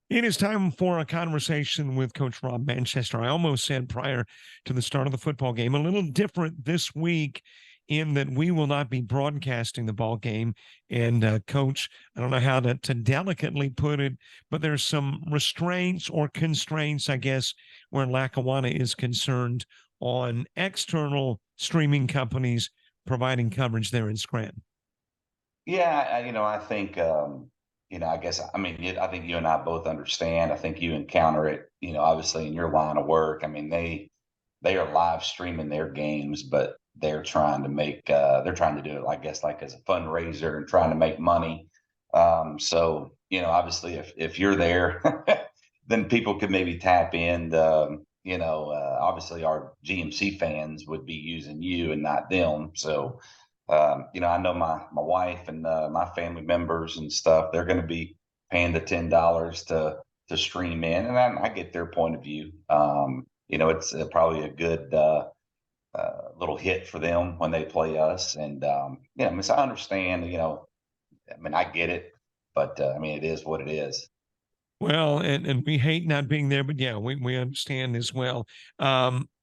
It is time for a conversation with Coach Rob Manchester. I almost said prior to the start of the football game, a little different this week in that we will not be broadcasting the ball game. And Coach, I don't know how to delicately put it, but there's some restraints or constraints, I guess, where Lackawanna is concerned on external streaming companies providing coverage there in Scranton. Yeah, I think, I guess, I mean, I think you and I both understand. I think you encounter it, obviously in your line of work. I mean, they are live streaming their games, but they're trying to do it, I guess, like as a fundraiser and trying to make money. So, obviously, if you're there, then people could maybe tap in. Obviously, our GMC fans would be using you and not them. So, I know my wife and my family members and stuff. They're going to be paying the $10 to stream in, and I get their point of view. It's probably a good little hit for them when they play us, and yeah, I mean, so I understand. I mean, I get it, but I mean, it is what it is. Well, and we hate not being there, but yeah, we understand as well.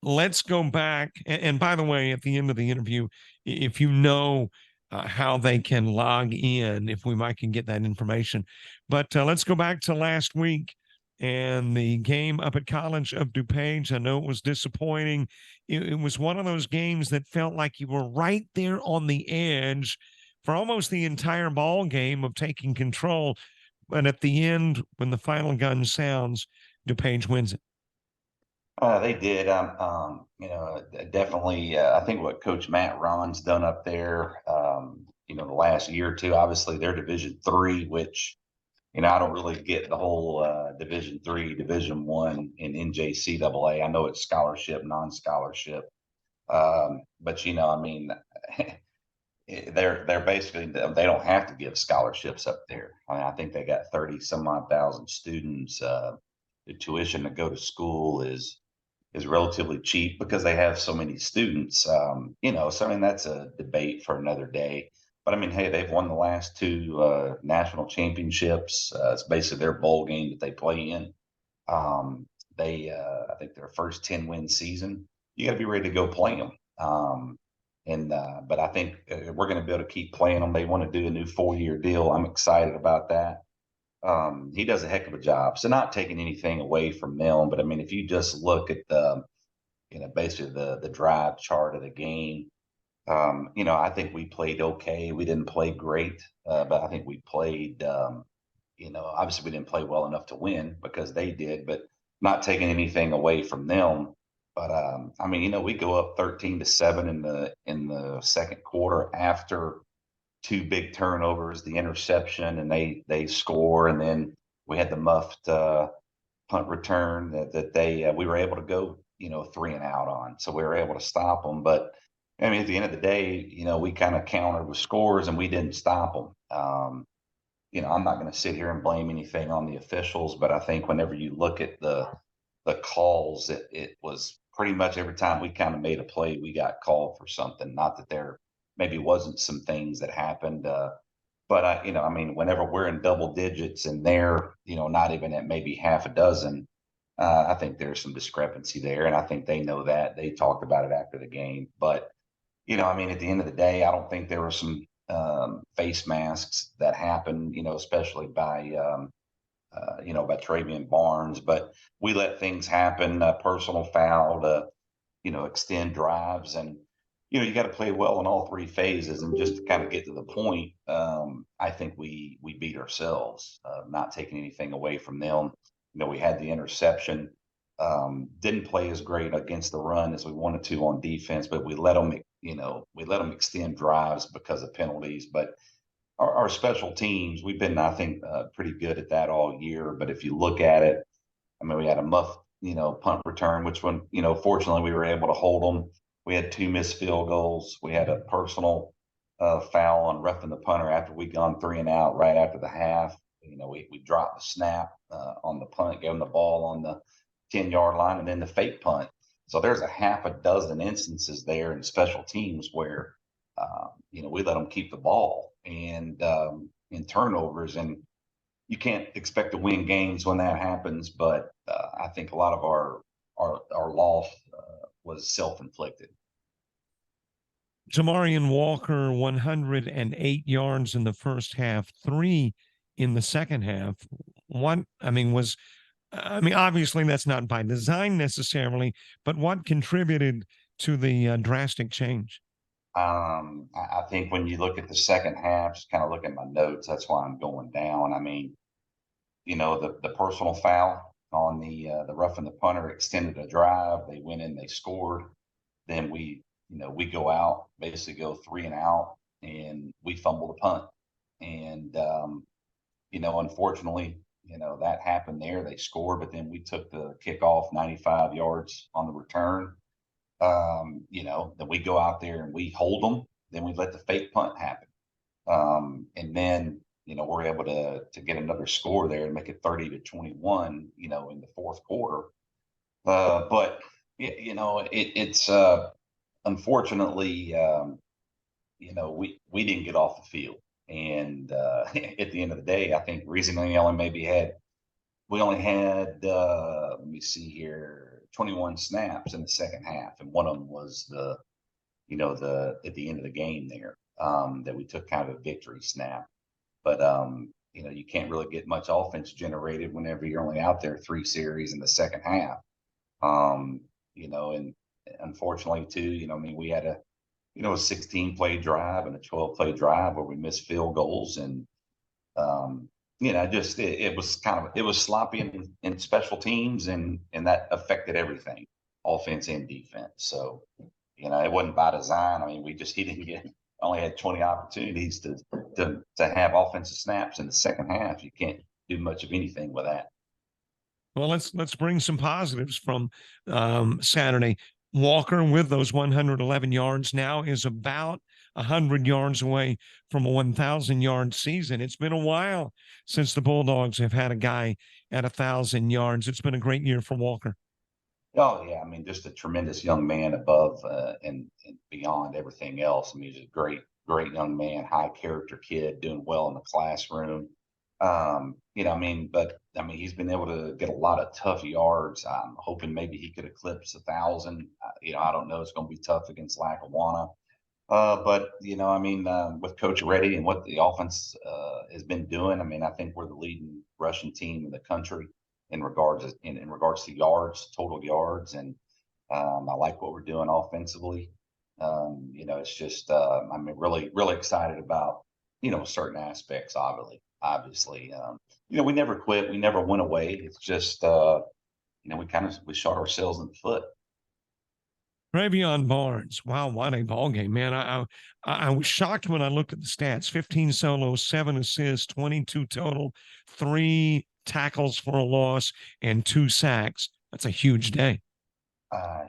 Let's go back. And by the way, at the end of the interview, if you know how they can log in, if we might can get that information. But let's go back to last week and the game up at College of Dupage. I know it was disappointing. It was one of those games that felt like you were right there on the edge for almost the entire ball game of taking control. But at the end, when the final gun sounds, DuPage wins it. They did. Definitely. I think what Coach Matt Ron's done up there, the last year or two. Obviously, they're Division 3, which I don't really get the whole Division 3, Division 1 in NJCAA. I know it's scholarship, non-scholarship, but I mean, they're basically they don't have to give scholarships up there. I mean, I think they got 30 some odd thousand students. The tuition to go to school is relatively cheap because they have so many students. So I mean that's a debate for another day. But I mean, hey, they've won the last two national championships. It's basically their bowl game that they play in. I think their first 10-win season. You got to be ready to go play them. But I think we're going to be able to keep playing them. They want to do a new 4-year deal. I'm excited about that. He does a heck of a job. So not taking anything away from them, but I mean, if you just look at basically the drive chart of the game, I think we played okay. We didn't play great, but I think we played. Obviously we didn't play well enough to win because they did, but not taking anything away from them. But I mean, we go up 13-7 in the second quarter after two big turnovers, the interception, and they score, and then we had the muffed punt return that they we were able to go 3 and out on, so we were able to stop them. But I mean, at the end of the day, we kind of countered with scores and we didn't stop them. I'm not going to sit here and blame anything on the officials, but I think whenever you look at the calls, it was pretty much every time we kind of made a play, we got called for something. Not that there maybe wasn't some things that happened, but I mean, whenever we're in double digits and they're, not even at maybe half a dozen, I think there's some discrepancy there, and I think they know that. They talked about it after the game, but I mean, at the end of the day, I don't think there were some face masks that happened, especially by Travian Barnes, but we let things happen, personal foul to, extend drives. And, you got to play well in all three phases. And just to kind of get to the point, I think we beat ourselves, not taking anything away from them. We had the interception, didn't play as great against the run as we wanted to on defense, but we let them extend drives because of penalties. But our special teams, we've been, I think, pretty good at that all year. But if you look at it, I mean, we had a muff, punt return, which one, fortunately we were able to hold them. We had two missed field goals. We had a personal foul on roughing the punter after we gone 3 and out right after the half. We dropped the snap on the punt, gave them the ball on the 10-yard line, and then the fake punt. So there's a half a dozen instances there in special teams where we let them keep the ball and in turnovers. And you can't expect to win games when that happens. But I think a lot of our loss was self inflicted. Jamarian Walker, 108 yards in the first half, 3 in the second half. What, I mean, was, I mean, obviously that's not by design necessarily, but what contributed to the drastic change? I think when you look at the second half, just kind of look at my notes, that's why I'm going down. I mean, the personal foul on the roughing the punter extended a drive. They went in, they scored. Then we go out, basically go 3 and out, and we fumble the punt. And unfortunately, that happened there. They scored, but then we took the kickoff 95 yards on the return. Then we go out there and we hold them. Then we let the fake punt happen. And then, we're able to get another score there and make it 30-21, in the fourth quarter. But it's unfortunately, we didn't get off the field. And at the end of the day, I think reason we only had let me see here, 21 snaps in the second half, and one of them was the at the end of the game there, that we took kind of a victory snap. But you can't really get much offense generated whenever you're only out there 3 series in the second half. And unfortunately too, I mean, we had a 16 play drive and a 12 play drive where we missed field goals. And just it was sloppy in special teams, and that affected everything, offense and defense. So it wasn't by design. I mean, he didn't get only had 20 opportunities to have offensive snaps in the second half. You can't do much of anything with that. Well, let's bring some positives from Saturday. Walker with those 111 yards now is about 100 yards away from a 1,000-yard season. It's been a while since the Bulldogs have had a guy at 1,000 yards. It's been a great year for Walker. Oh yeah, I mean, just a tremendous young man above and beyond everything else. I mean, he's a great young man, high character kid, doing well in the classroom. I mean, he's been able to get a lot of tough yards. I'm hoping maybe he could eclipse 1,000. I don't know. It's going to be tough against Lackawanna. But I mean, with Coach Reddy and what the offense has been doing, I mean, I think we're the leading rushing team in the country in regards to yards, total yards, and I like what we're doing offensively. It's just I'm really excited about certain aspects. Obviously, we never quit, we never went away. It's just we shot ourselves in the foot. Travion Barnes. Wow, what a ball game, man. I was shocked when I looked at the stats. 15 solos, 7 assists, 22 total, 3 tackles for a loss, and 2 sacks. That's a huge day.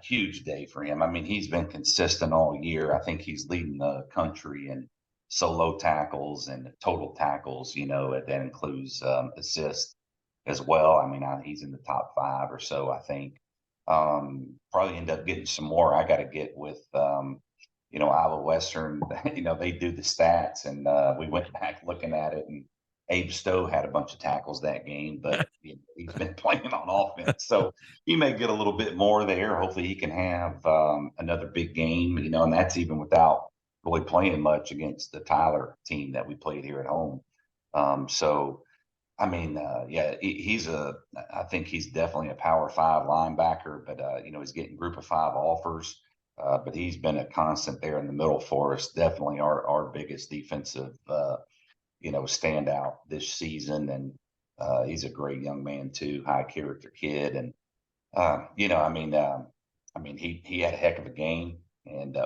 Huge day for him. I mean, he's been consistent all year. I think he's leading the country in solo tackles and total tackles. That includes assists as well. I mean, he's in the top 5 or so, I think. Probably end up getting some more. I got to get with Iowa Western. They do the stats, and we went back looking at it, and Abe Stowe had a bunch of tackles that game, but he's been playing on offense, so he may get a little bit more there. Hopefully, he can have another big game. And that's even without really playing much against the Tyler team that we played here at home. So I mean, I think he's definitely a power 5 linebacker, but he's getting group of 5 offers. But he's been a constant there in the middle for us. Definitely our biggest defensive, standout this season. And he's a great young man too, high character kid. And he had a heck of a game. And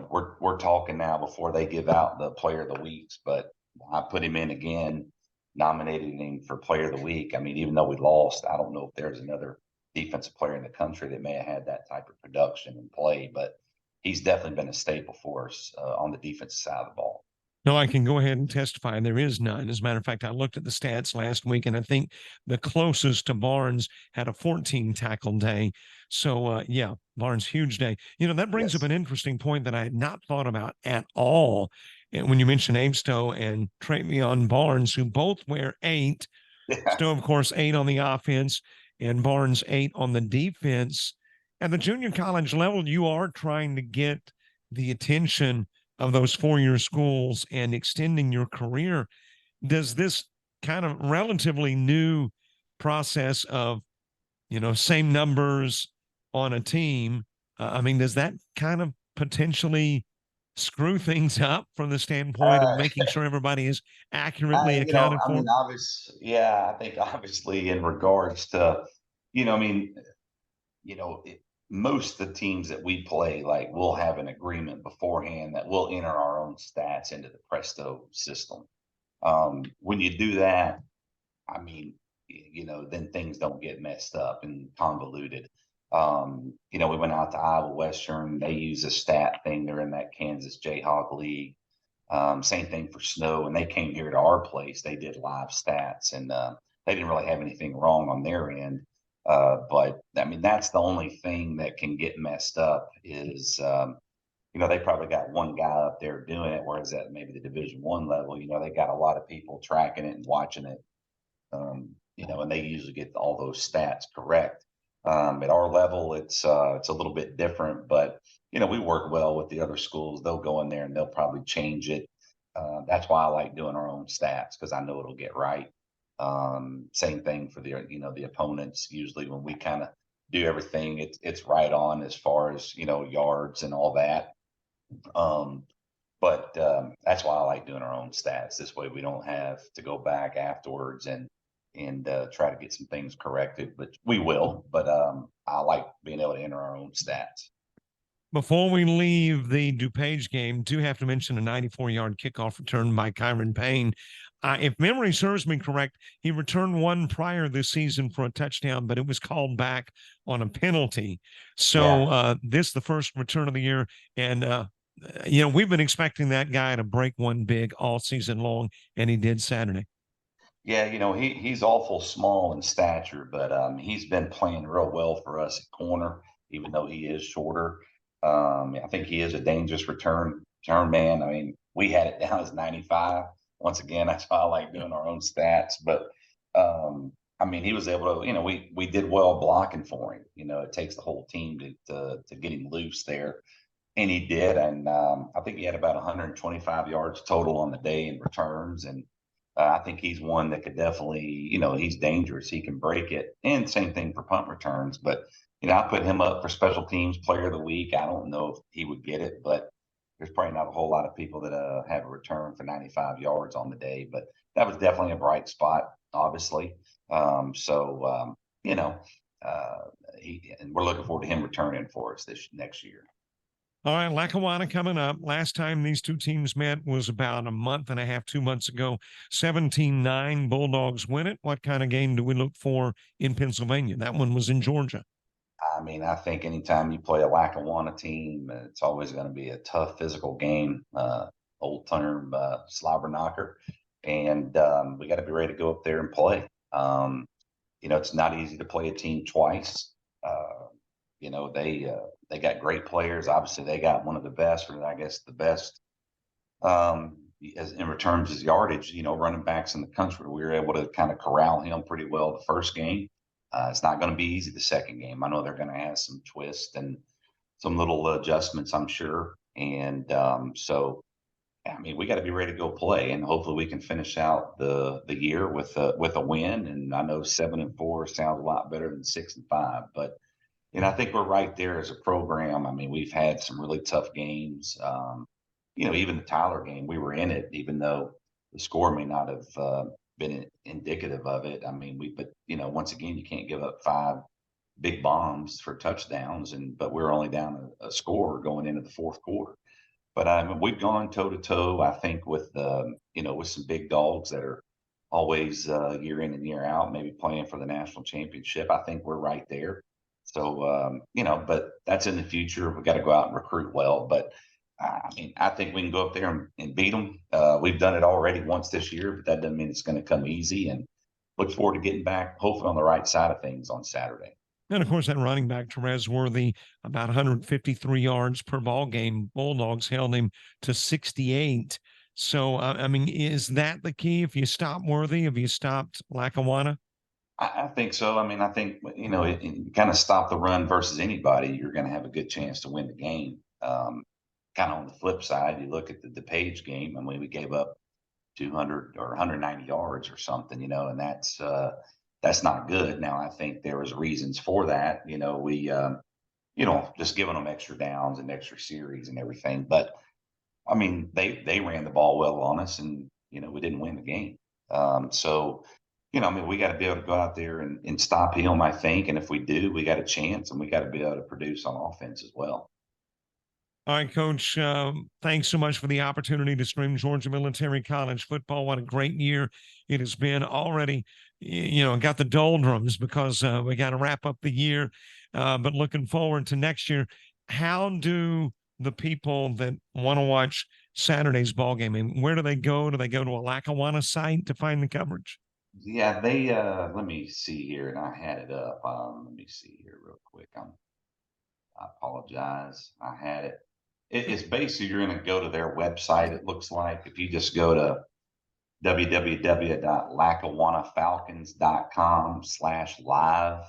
we're talking now before they give out the player of the weeks, but I put him in again, nominated him for player of the week. I mean, even though we lost, I don't know if there's another defensive player in the country that may have had that type of production and play, but he's definitely been a staple for us on the defensive side of the ball. No, I can go ahead and testify there is none. As a matter of fact, I looked at the stats last week, and I think the closest to Barnes had a 14 tackle day. So, yeah, Barnes, huge day. That brings up Yes. an interesting point that I had not thought about at all. And when you mentioned Abestow and Travion Barnes, who both wear 8, Yeah. Still, of course, 8 on the offense, and Barnes 8 on the defense. At the junior college level, you are trying to get the attention of those four-year schools and extending your career. Does this kind of relatively new process of, same numbers on a team, I mean, does that kind of potentially screw things up from the standpoint of Uh, making sure everybody is accurately accounted I for? mean, yeah, I think obviously in regards to, I mean, most of the teams that we play, like we'll have an agreement beforehand that we'll enter our own stats into the Presto system. When you do that, I mean, then things don't get messed up and convoluted. We went out to Iowa Western. They use a stat thing. They're in that Kansas Jayhawk League. Same thing for snow. And they came here to our place. They did live stats, and they didn't really have anything wrong on their end. But I mean, that's the only thing that can get messed up is, they probably got one guy up there doing it, whereas at maybe the Division 1 level, they got a lot of people tracking it and watching it, and they usually get all those stats correct. At our level, it's a little bit different, but we work well with the other schools. They'll go in there and they'll probably change it. That's why I like doing our own stats because I know it'll get right. Same thing for the opponents. Usually, when we kind of do everything, it's right on as far as yards and all that. Um, but that's why I like doing our own stats. This way, we don't have to go back afterwards and try to get some things corrected. But we will. But I like being able to enter our own stats. Before we leave the Dupage game, do have to mention a 94-yard kickoff return by Kyron Payne. If memory serves me correct, he returned one prior this season for a touchdown, but it was called back on a penalty. So Yeah, this the first return of the year, and we've been expecting that guy to break one big all season long, and he did Saturday. yeah. He's awful small in stature, but he's been playing real well for us at corner, even though he is shorter. I think he is a dangerous return man. I mean, we had it down as 95. Once again, that's why I like doing our own stats. But I mean, he was able to, we did well blocking for him. It takes the whole team to get him loose there, and he did. And I think he had about 125 yards total on the day in returns. And I think he's one that could definitely, he's dangerous. He can break it. And same thing for punt returns. But, I put him up for special teams player of the week. I don't know if he would get it, but there's probably not a whole lot of people that have a return for 95 yards on the day. But that was definitely a bright spot, obviously. So, uh, and we're looking forward to him returning for us this next year. All right, Lackawanna coming up. Last time these two teams met was about a month and a half, 2 months ago. 17-9, Bulldogs win it. What kind of game do we look for in Pennsylvania? That one was in Georgia. I mean, I think anytime you play a Lackawanna team, it's always going to be a tough physical game, old term slobber knocker. And we got to be ready to go up there and play. It's not easy to play a team twice. They got great players. Obviously, they got one of the best, or I guess the best, as in returns as yardage. Running backs in the country. We were able to kind of corral him pretty well the first game. It's not going to be easy the second game. I know they're going to have some twists and some little adjustments, I'm sure. And so, I mean, we got to be ready to go play, and hopefully we can finish out the year with a win. And I know 7-4 sounds a lot better than 6-5, but I think we're right there as a program. I mean, we've had some really tough games. Even the Tyler game, we were in it, even though the score may not have been indicative of it. I mean, but once again, you can't give up 5 big bombs for touchdowns, but we're only down a score going into the fourth quarter. But I mean, we've gone toe to toe. I think with some big dogs that are always year in and year out, maybe playing for the national championship. I think we're right there. So but that's in the future. We got to go out and recruit well. But I mean, I think we can go up there and beat them. We've done it already once this year, but that doesn't mean it's going to come easy. And look forward to getting back, hopefully on the right side of things on Saturday. And of course, that running back, Therese Worthy, about 153 yards per ball game. Bulldogs held him to 68. So, I mean, is that the key? If you stop Worthy, if you stopped Lackawanna? I think so. I mean, I think it kind of stop the run versus anybody, you're going to have a good chance to win the game. Kind of on the flip side, you look at the DePage game, and we gave up 200 or 190 yards or something, and that's not good. Now, I think there was reasons for that. We just giving them extra downs and extra series and everything. But I mean, they ran the ball well on us, and we didn't win the game. So I mean, we got to be able to go out there and stop him, I think. And if we do, we got a chance, and we got to be able to produce on offense as well. All right, Coach. Thanks so much for the opportunity to stream Georgia Military College football. What a great year it has been already. Got the doldrums because we got to wrap up the year, but looking forward to next year. How do the people that want to watch Saturday's ball game? I mean, where do they go? Do they go to a Lackawanna site to find the coverage? Yeah, they let me see here, and I had it up. Let me see here real quick. I apologize. I had it. It's basically you're going to go to their website. It looks like if you just go to www.lackawannafalcons.com/live.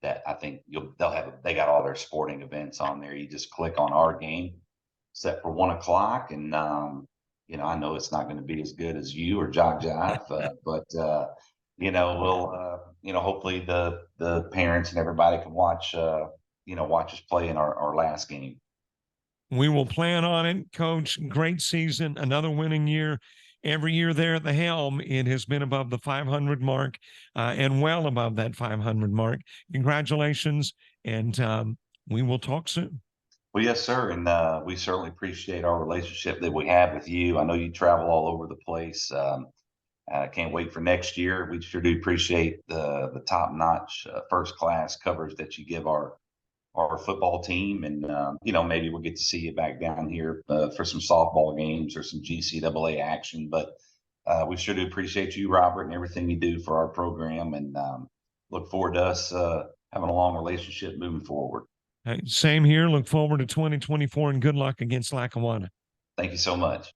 That I think they got all their sporting events on there. You just click on our game set for 1 o'clock, and I know it's not going to be as good as you or JockJive, but we'll hopefully the parents and everybody can watch watch us play in our last game. We will plan on it, Coach. Great season, another winning year. Every year there at the helm, it has been above the 500 mark and well above that 500 mark. Congratulations, and we will talk soon. Well, yes, sir, and we certainly appreciate our relationship that we have with you. I know you travel all over the place. I can't wait for next year. We sure do appreciate the top notch, first class coverage that you give our football team, and maybe we'll get to see you back down here for some softball games or some GCAA action. But we sure do appreciate you, Robert, and everything you do for our program, and look forward to us having a long relationship moving forward. Same here. Look forward to 2024 and good luck against Lackawanna. Thank you so much.